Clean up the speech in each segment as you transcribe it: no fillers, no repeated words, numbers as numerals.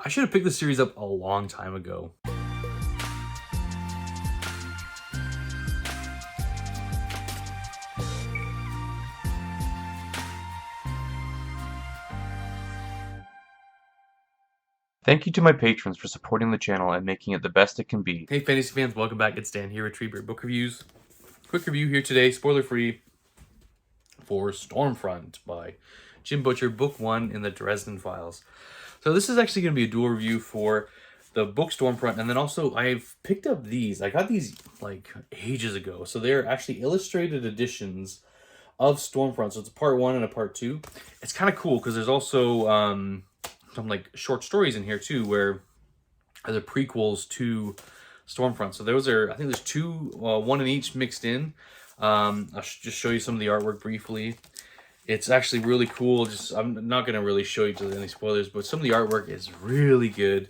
I should have picked this series up a long time ago. Thank you to my patrons for supporting the channel and making it the best it can be. Hey fantasy fans, welcome back. It's Dan here at TreeBeard Book Reviews. Quick review here today, spoiler free, for Stormfront by Jim Butcher, book 1 in the Dresden Files. So this is actually going to be a dual review for the book Stormfront, and then also I've picked up these. I got these like ages ago, so they're actually illustrated editions of Stormfront. So it's a part 1 and a part 2. It's kind of cool because there's also some like short stories in here too, where are the prequels to Stormfront. So those are, I think there's two, one in each mixed in. I'll just show you some of the artwork briefly. It's actually really cool. I'm not going to really show you any spoilers, but some of the artwork is really good.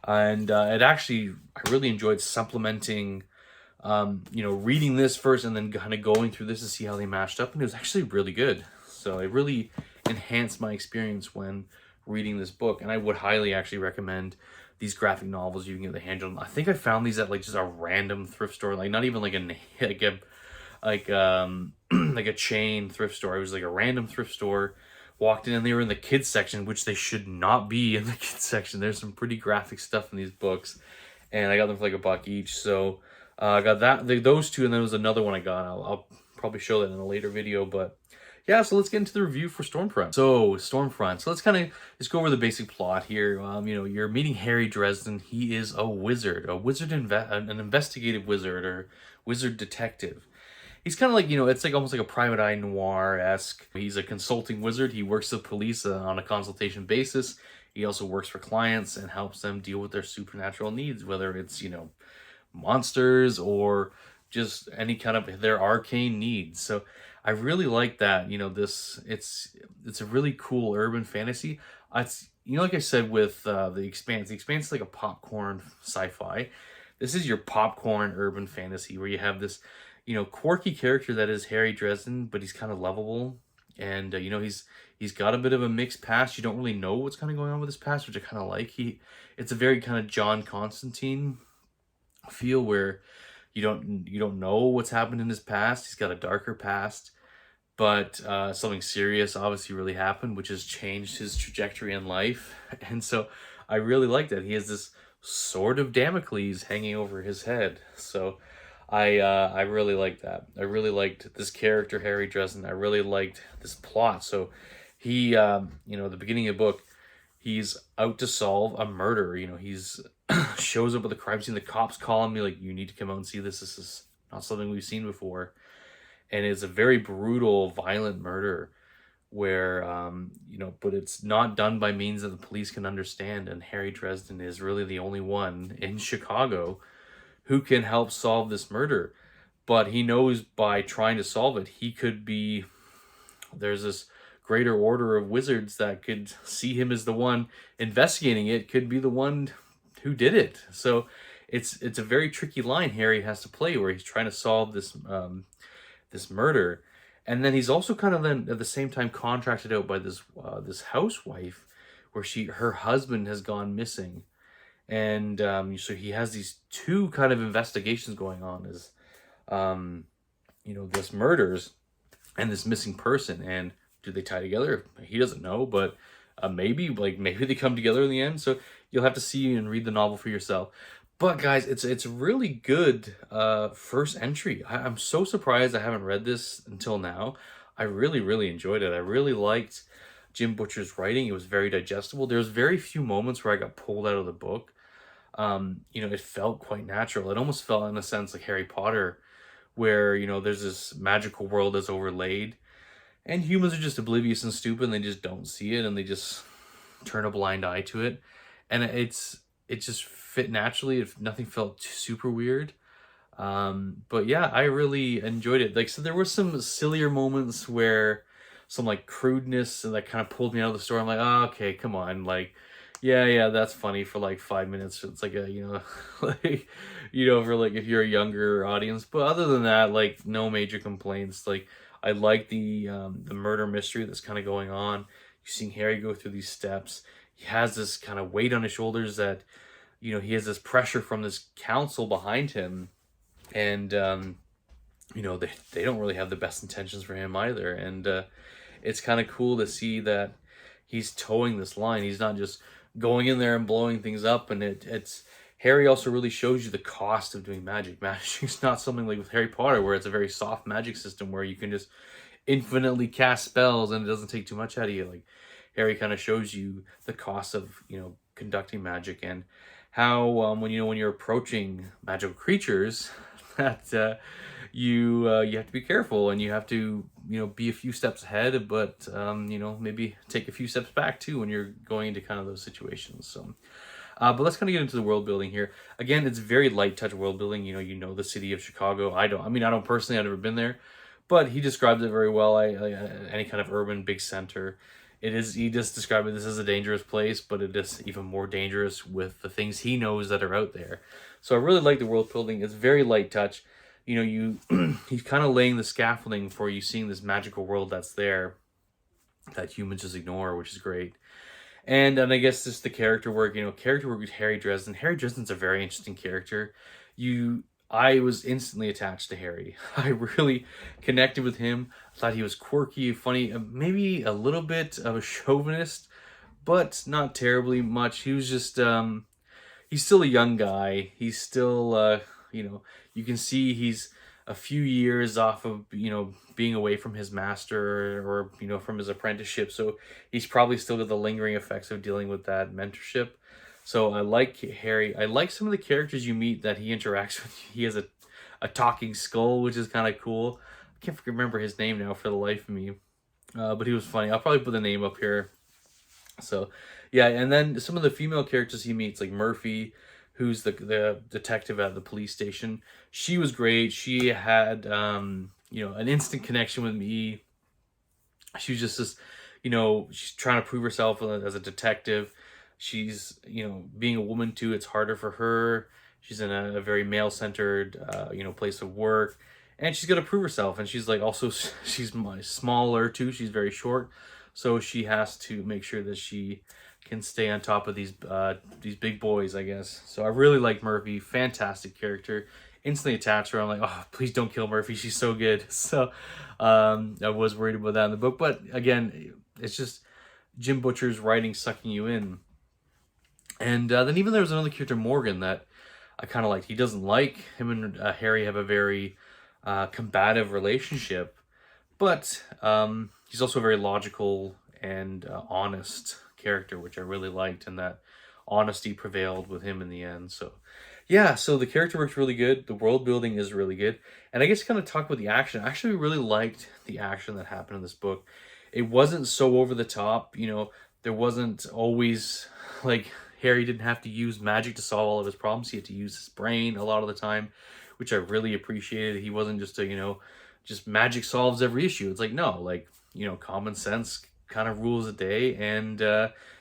And I really enjoyed supplementing, reading this first and then kind of going through this to see how they matched up. And it was actually really good. So it really enhanced my experience when reading this book. And I would highly actually recommend these graphic novels. You can get the hand on. I think I found these at like just a random thrift store, like not even like a chain thrift store. It was like a random thrift store. Walked in and they were in the kids section, which they should not be in the kids section. There's some pretty graphic stuff in these books, and I got them for like $1 each. So I got those two, and then there was another one I got. I'll probably show that in a later video, but yeah, so let's get into the review for Stormfront. So let's kind of just go over the basic plot here. You're meeting Harry Dresden. He is a wizard, an investigative wizard or wizard detective. He's kind of like, it's like almost like a private eye noir-esque. He's a consulting wizard. He works with police on a consultation basis. He also works for clients and helps them deal with their supernatural needs, whether it's, monsters or just any kind of their arcane needs. So I really like that. It's a really cool urban fantasy. It's, like I said with The Expanse. The Expanse is like a popcorn sci-fi. This is your popcorn urban fantasy where you have this, quirky character that is Harry Dresden, but he's kind of lovable. And, he's got a bit of a mixed past. You don't really know what's kind of going on with his past, which I kind of like. It's a very kind of John Constantine feel where you don't know what's happened in his past. He's got a darker past, but something serious obviously really happened, which has changed his trajectory in life. And so I really like that. He has this sword of Damocles hanging over his head. So I really like that. I really liked this character, Harry Dresden. I really liked this plot. So he, the beginning of the book, he's out to solve a murder. He's shows up at the crime scene. The cops call him, like, you need to come out and see this. This is not something we've seen before. And it's a very brutal, violent murder where, but it's not done by means that the police can understand. And Harry Dresden is really the only one in Chicago who can help solve this murder. But he knows by trying to solve it, there's this greater order of wizards that could see him as the one investigating it, could be the one who did it. So it's a very tricky line Harry has to play where he's trying to solve this this murder. And then he's also kind of then at the same time contracted out by this housewife where her husband has gone missing. And so he has these two kind of investigations going on as, this murders and this missing person. And do they tie together? He doesn't know, but maybe they come together in the end. So you'll have to see and read the novel for yourself. But guys, it's really good first entry. I'm so surprised I haven't read this until now. I really, really enjoyed it. I really liked Jim Butcher's writing. It was very digestible. There's very few moments where I got pulled out of the book. It felt quite natural. It almost felt in a sense like Harry Potter, where, there's this magical world that's overlaid and humans are just oblivious and stupid and they just don't see it and they just turn a blind eye to it. And it just fit naturally. If nothing felt super weird. But yeah, I really enjoyed it. Like, so there were some sillier moments where some like crudeness that kind of pulled me out of the story. I'm like, oh, okay, come on. Like, yeah, that's funny for like 5 minutes. It's like for like if you're a younger audience. But other than that, like no major complaints. Like I like the murder mystery that's kind of going on. You're seeing Harry go through these steps. he has this kind of weight on his shoulders that, he has this pressure from this council behind him, and they don't really have the best intentions for him either. And it's kind of cool to see that he's towing this line. He's not just going in there and blowing things up. And it's Harry also really shows you the cost of doing magic. Magic's not something like with Harry Potter where it's a very soft magic system where you can just infinitely cast spells and it doesn't take too much out of you. Like, Harry kind of shows you the cost of conducting magic, and how when you're approaching magical creatures that you have to be careful, and you have to be a few steps ahead, but maybe take a few steps back too when you're going into kind of those situations. So but let's kind of get into the world building here. Again, it's very light touch world building. The city of Chicago. I don't personally, I've never been there, but he describes it very well. Any kind of urban big center. He just described it, this is a dangerous place, but it is even more dangerous with the things he knows that are out there. So I really like the world building. It's very light touch. He's kind of laying the scaffolding for you seeing this magical world that's there that humans just ignore, which is great. And I guess just the character work, with Harry Dresden. Harry Dresden's a very interesting character. I was instantly attached to Harry. I really connected with him. I thought he was quirky, funny, maybe a little bit of a chauvinist, but not terribly much. He was just, he's still a young guy. He's still, you can see he's a few years off of, being away from his master or, from his apprenticeship. So he's probably still got the lingering effects of dealing with that mentorship. So I like Harry. I like some of the characters you meet that he interacts with. He has a talking skull, which is kind of cool. I can't remember his name now for the life of me. But he was funny. I'll probably put the name up here. So, yeah, and then some of the female characters he meets, like Murphy, who's the detective at the police station. She was great. She had, an instant connection with me. She was just this, she's trying to prove herself as a detective. She's, being a woman too, it's harder for her. She's in a very male-centered, place of work. And she's got to prove herself. And she's also, she's smaller too. She's very short. So she has to make sure that she can stay on top of these big boys, I guess. So I really like Murphy. Fantastic character. Instantly attached to her. I'm like, oh, please don't kill Murphy. She's so good. So I was worried about that in the book. But again, it's just Jim Butcher's writing sucking you in. And then even there was another character, Morgan, that I kind of liked. He doesn't like him and Harry have a very combative relationship, but he's also a very logical and honest character, which I really liked, and that honesty prevailed with him in the end. So yeah, so the character work's really good. The world building is really good. And I guess kind of talk about the action. I actually really liked the action that happened in this book. It wasn't so over the top, there wasn't always Harry didn't have to use magic to solve all of his problems. He had to use his brain a lot of the time, which I really appreciated. He wasn't just just magic solves every issue. It's no, common sense kind of rules the day, and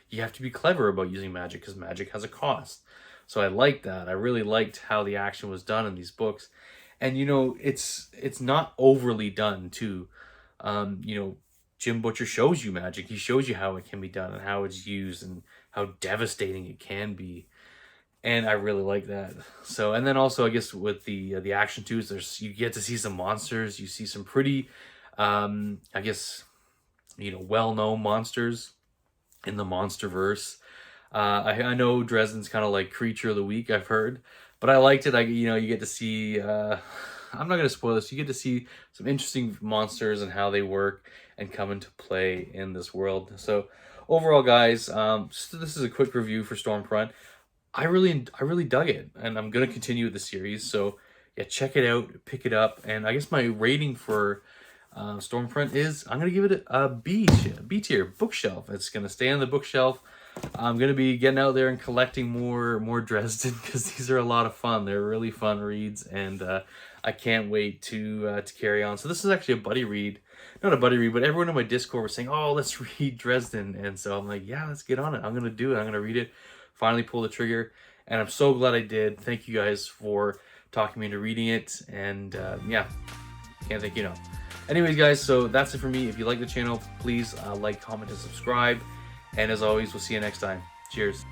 you have to be clever about using magic because magic has a cost. So I liked that. I really liked how the action was done in these books. And, it's not overly done too. Jim Butcher shows you magic. He shows you how it can be done and how it's used and how devastating it can be. And I really like that. So, and then also I guess with the action too, is you get to see some monsters. You see some pretty, I guess, well-known monsters in the Monsterverse. I know Dresden's kind of like creature of the week, I've heard, but I liked it. You get to see, I'm not going to spoil this. You get to see some interesting monsters and how they work and come into play in this world. So overall, guys, this is a quick review for Stormfront. I really dug it, and I'm going to continue with the series. So yeah, check it out, pick it up. And I guess my rating for Stormfront is, I'm going to give it a B tier, bookshelf. It's going to stay on the bookshelf. I'm going to be getting out there and collecting more Dresden because these are a lot of fun. They're really fun reads, and I can't wait to carry on. So this is actually a buddy read. Not a buddy read, but everyone in my Discord was saying, oh, let's read Dresden. And so I'm like, yeah, let's get on it. I'm going to do it. I'm going to read it. Finally pull the trigger. And I'm so glad I did. Thank you guys for talking me into reading it. And yeah, can't thank you enough. Anyways, guys, so that's it for me. If you like the channel, please like, comment, and subscribe. And as always, we'll see you next time. Cheers.